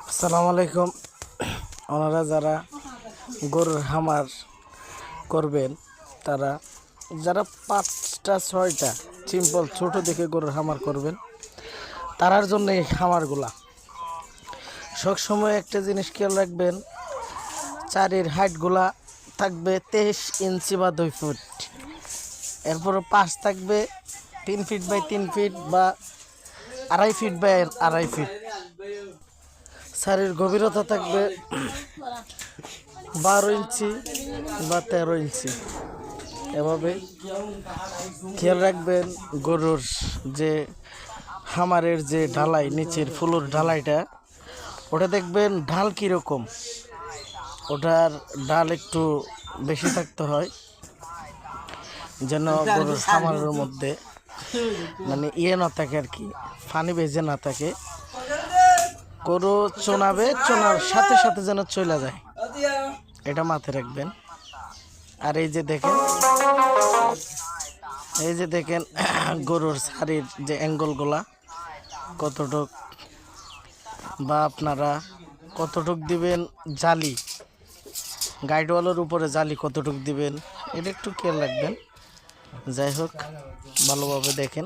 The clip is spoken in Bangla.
আসসালামু আলাইকুম। ওনারা যারা গরুর খামার করবেন, তারা যারা 5টা 6টা সিম্পল ছোট দেখে গরুর খামার করবেন, তারার জন্য এই খামারগুলা সবসময় একটা জিনিস খেয়াল রাখবেন, চারির হাইটগুলা থাকবে 23 ইঞ্চি বা 2 ফুট। এরপরে পাশ থাকবে 3 ফিট বাই 3 ফিট বা 2.5 ফিট বাই 2.5 ফিট। শাড়ির গভীরতা থাকবে 12 ইঞ্চি বা 13 ইঞ্চি। এভাবে খেয়াল রাখবেন গরুর যে খামারের যে ঢালাই, নিচের ফুলোর ঢালাইটা, ওটা দেখবেন ঢাল কীরকম। ওটার ঢাল একটু বেশি থাকতে হয়, যেন গরুর খামারের মধ্যে মানে না থাকে আর কি, পানি ভেজে না থাকে। গরু চোনাবে, চোনার সাথে সাথে যেন চলে যায়, এটা মাথায় রাখবেন। আর এই যে দেখেন গরুর শাড়ির যে অ্যাঙ্গলগুলা কতটুক, বা আপনারা কতটুক দিবেন জালি, গাইডওয়ালের উপরে জালি কতটুক দিবেন, এটা একটু খেয়াল রাখবেন। যাই হোক, ভালোভাবে দেখেন।